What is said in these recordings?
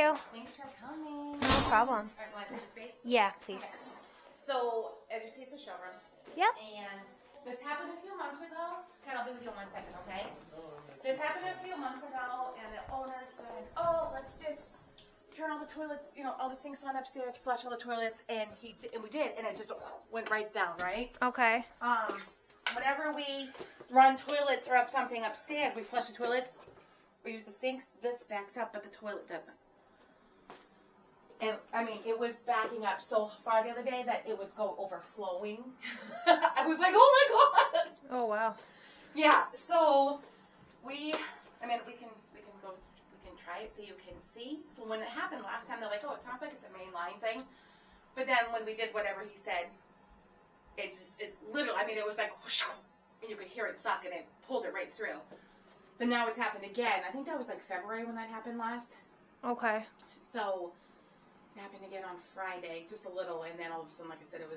you. Thanks for coming. No problem. All right, want to see the space? Yeah, please. Okay. So, as you see, it's a showroom. Yep. And this happened a few months ago. Ted, I'll be with you in 1 second, okay? This happened a few months ago, and the owner said, oh, let's just turn all the toilets, you know, all the sinks on upstairs, flush all the toilets, and we did, and it just went right down, right? Okay. Whenever we run toilets or up something upstairs, we flush the toilets, we use the sinks, this backs up, but the toilet doesn't. And, I mean, it was backing up so far the other day that it was overflowing. I was like, oh my God. Oh, wow. Yeah, so we can try it so you can see. So when it happened last time, they're like, oh, it sounds like it's a main line thing. But then when we did whatever he said, it literally, I mean, it was like, whoosh, and you could hear it suck, and it pulled it right through. But now it's happened again. I think that was like February when that happened last. Okay. So it happened again on Friday, just a little, and then all of a sudden, like I said, it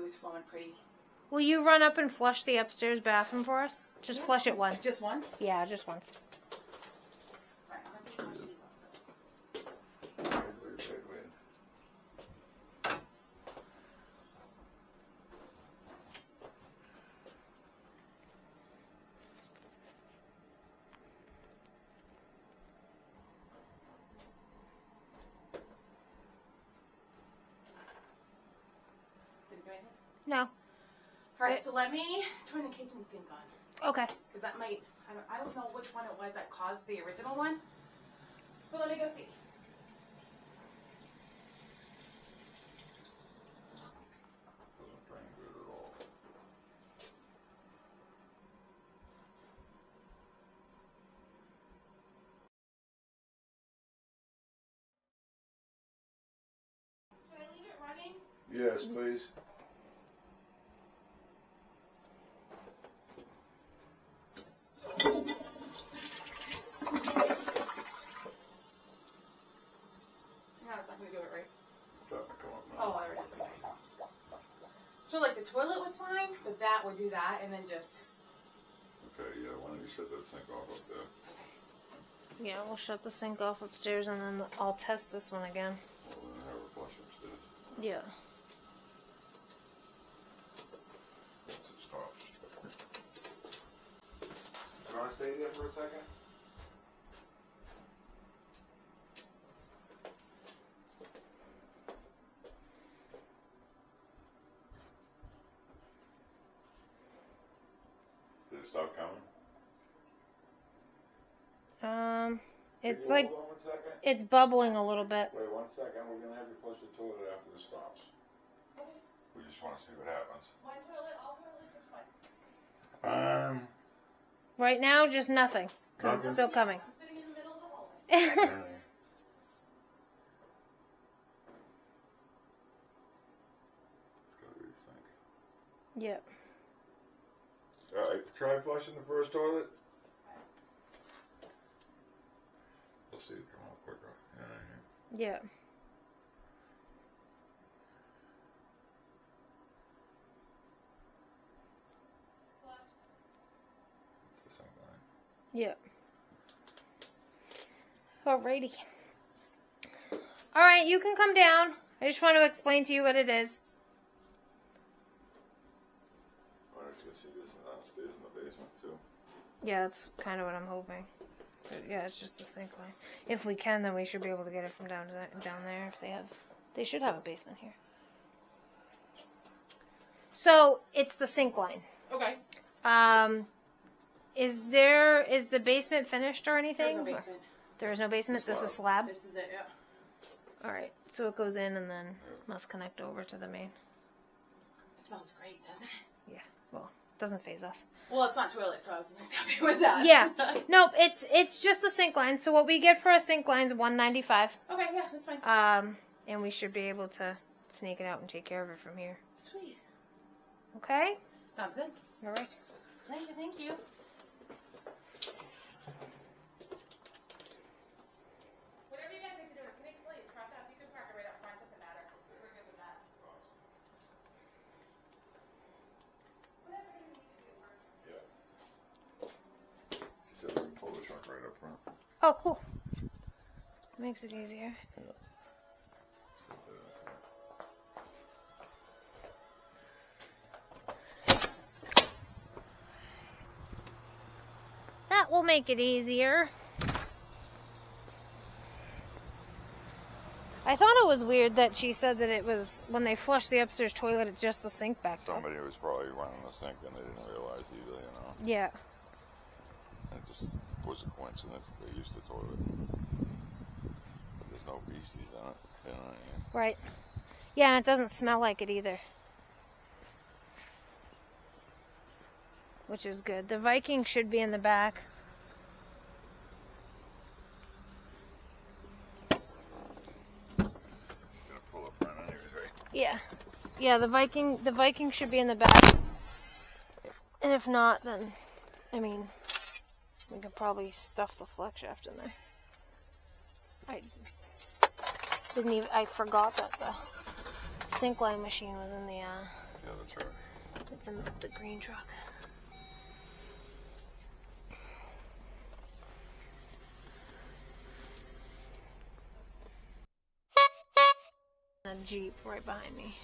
was flowing pretty. Will you run up and flush the upstairs bathroom for us? Just flush it once. Just one? Yeah, just once. All right, I'm gonna take my shoes off. Did it do anything? No. All right, so let me turn the kitchen sink on. Okay. Because that might, I don't know which one it was that caused the original one. But let me go see. Doesn't drain good at all. Should I leave it running? Yes, please. No, it's not going to do it right. Starting to come up now. Oh, there it is. Okay. So, like, the toilet was fine, but that would do that, and then just... Okay, yeah, why don't you set that sink off up there? Yeah, we'll shut the sink off upstairs and then I'll test this one again. Well, then have her flush upstairs. Yeah. Once it stops. You want to stay there for a second? Did it stop coming? It's Can you like, hold on 1 second? it's bubbling a little bit. Wait 1 second. We're gonna have you flush the toilet after this stops. We just want to see what happens. One toilet, all toilets, which one? Right now, just nothing. Because Nothing? it's still coming. I'm sitting in the middle of the hallway. It's gotta be the sink. Yep. Alright, try flushing the first toilet. We'll see it come out quicker. Yeah, Yep. it's the sink line. Yep. Alrighty. Alright, you can come down. I just want to explain to you what it is. Why don't you see this downstairs in the basement too? Yeah, that's kind of what I'm hoping. But yeah, it's just a sink line. If we can, then we should be able to get it from down there. If they should have a basement here. So it's the sink line. Okay. Is the basement finished or anything? There's no basement. There is no basement. This is slab. This is it, yeah. All right. So it goes in and then must connect over to the main. Smells great, doesn't it? Yeah. Well, it doesn't phase us. Well, it's not toilet, so I was nice happy with that. Yeah. Nope. It's just the sink line. So what we get for a sink line is $195. Okay, yeah, that's fine. And we should be able to sneak it out and take care of it from here. Sweet. Okay. Sounds good. All right. Thank you, thank you. Whatever you guys need to do, can you please drop that? You can park it right up front, doesn't matter. We're good with that. Whatever you need to do first. Yeah. She said we can pull the trunk right up front. Oh, cool. Makes it easier. That will make it easier. I thought it was weird that she said that it was, when they flushed the upstairs toilet, it's just the sink back up. Somebody was probably running the sink and they didn't realize either, you know. Yeah. It just was a coincidence that they used the toilet. But there's no feces in it, you know what I mean? Right. Yeah, and it doesn't smell like it either. Which is good. The Viking should be in the back. Yeah. Yeah, the Viking should be in the back. And if not, then, I mean, we could probably stuff the flex shaft in there. I forgot that the sink line machine was in the, Yeah, that's right. it's in the green truck. A Jeep right behind me.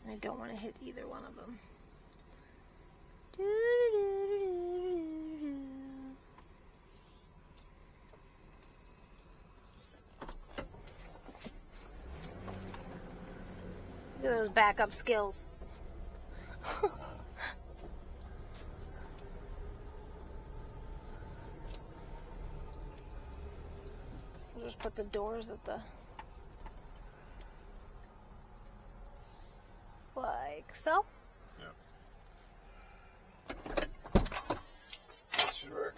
I don't want to hit either one of them. Look at those backup skills. We'll just put the doors at the, like so. Yeah. Sure.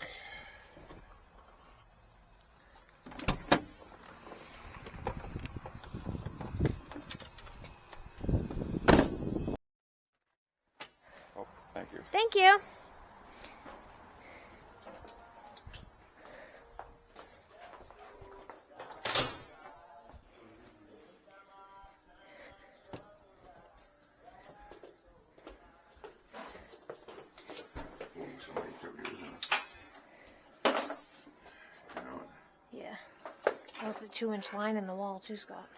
Oh, thank you. Thank you. Yeah. Oh, it's a 2-inch line in the wall too, Scott.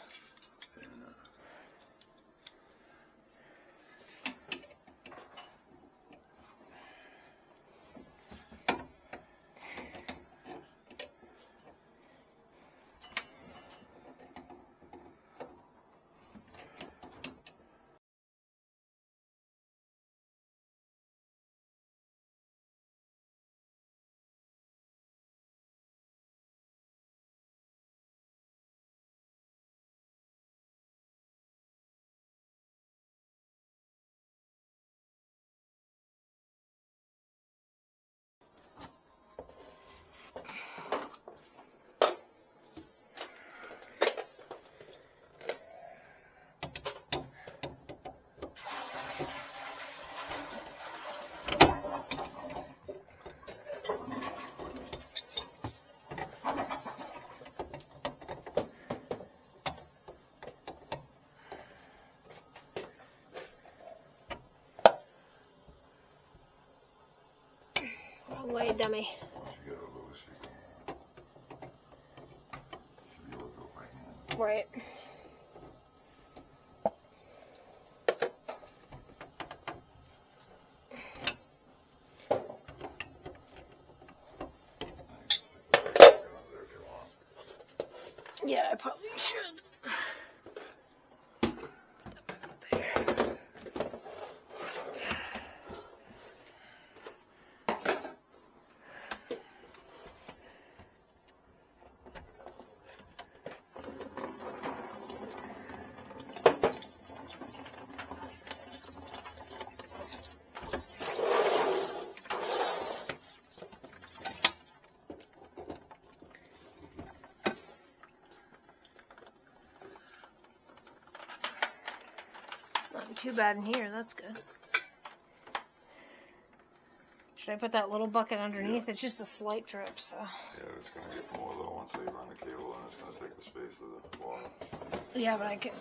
Wrong way, dummy. Right. Yeah, I probably should. Not too bad in here, that's good. Should I put that little bucket underneath? Yeah. It's just a slight drip, so. Yeah, it's going to get more though once they run the cable and it's going to take the space of the water. Yeah, but I can,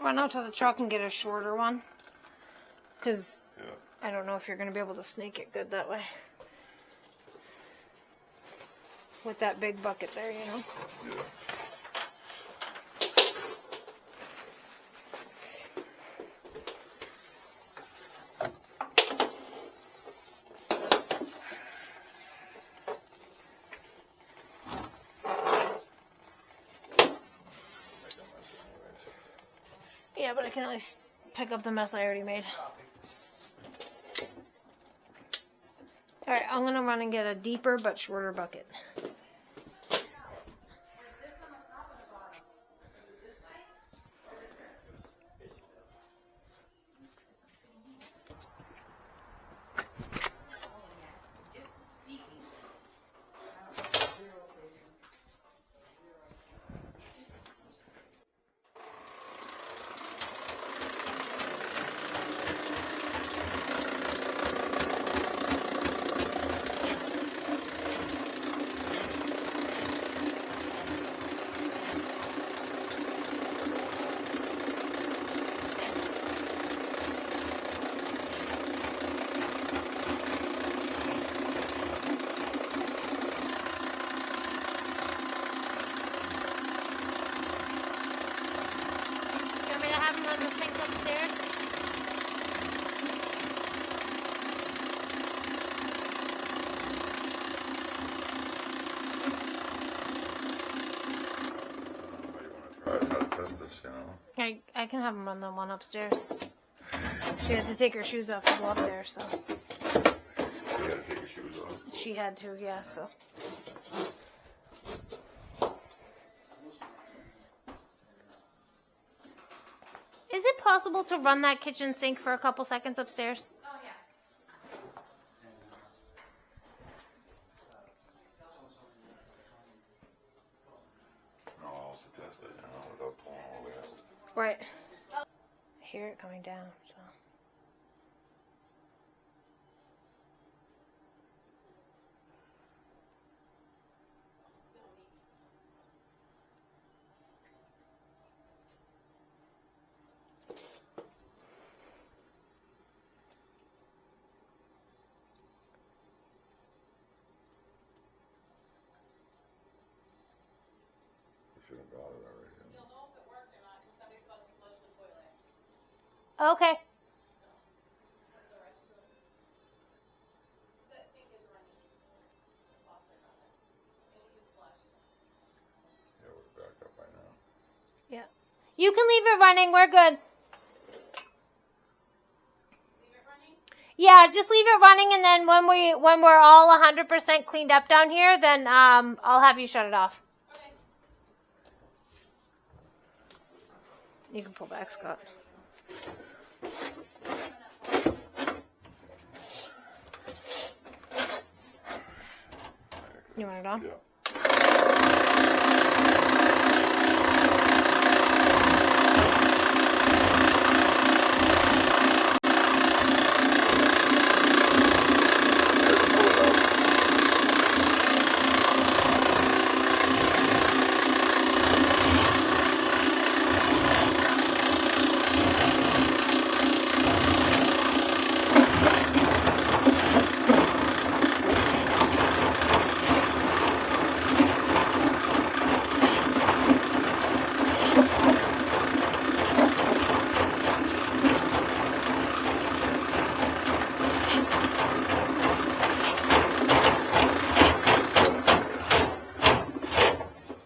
run out to the truck and get a shorter one. Because Yeah. I don't know if you're going to be able to snake it good that way. With that big bucket there, you know. Yeah. Yeah, but I can at least pick up the mess I already made. Alright, I'm going to run and get a deeper but shorter bucket. I can have him run the one upstairs. She had to take her shoes off to go up there, so. You gotta take your shoes off. She had to, yeah, so. Is it possible to run that kitchen sink for a couple seconds upstairs? Oh, yeah. No, I'll also test it, you know, without pulling all the way out. Right. I hear it coming down, so. You should have got it already. You'll know if it worked or not because somebody's supposed to flush the toilet. Okay. That sink is running. Faucet on it. And we just flushed. Yeah, we're backed up by now. Yeah. You can leave it running. We're good. Leave it running? Yeah, just leave it running, and then when we're all 100% cleaned up down here, then I'll have you shut it off. Okay. You can pull back, Scott. You want it on? Yeah.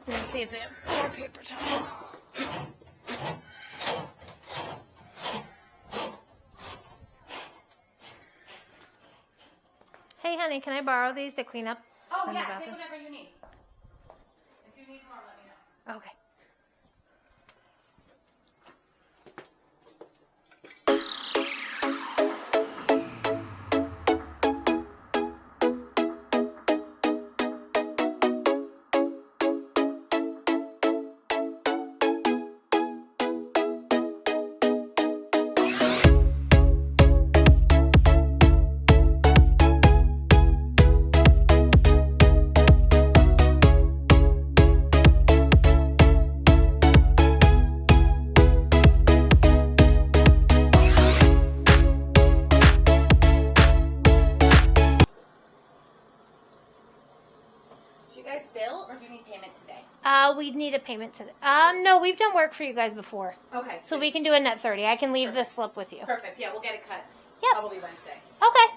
Let's see if they have more paper towel. Hey, honey, can I borrow these to clean up? Oh, in the yeah. Take bathroom? whatever you need. If you need more, let me know. Okay. We'd need a payment today. No, we've done work for you guys before. Okay. So we can do a net 30. I can leave this slip with you. Perfect. Yeah, we'll get it cut. Yep. Probably Wednesday. Okay.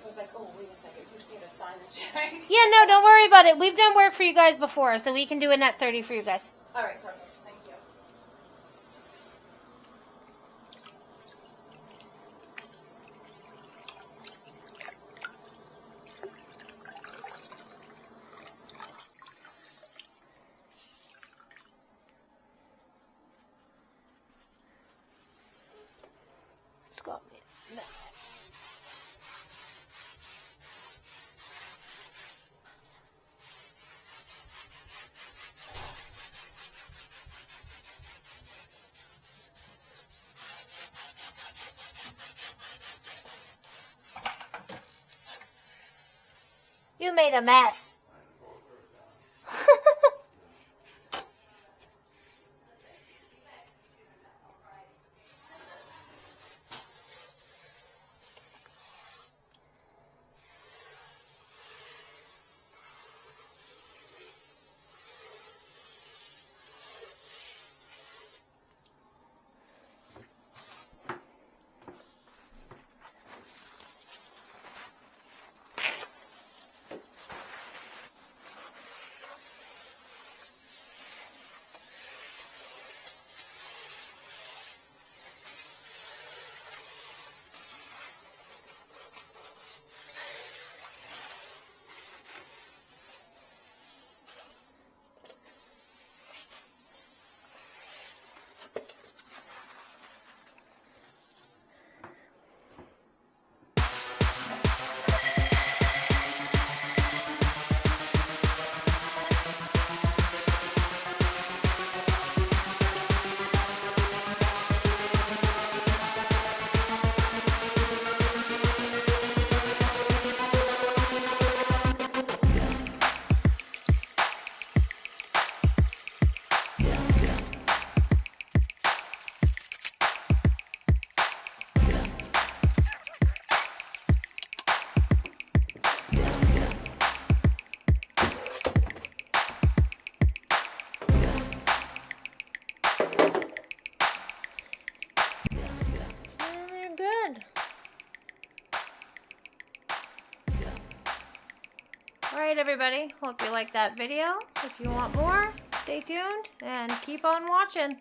I was like, oh, wait a second. Who's here to sign the check? Yeah, no, don't worry about it. We've done work for you guys before, so we can do a net 30 for you guys. All right, perfect. Thank you. Scott. You made a mess. Alright everybody, hope you liked that video. If you want more, stay tuned and keep on watching.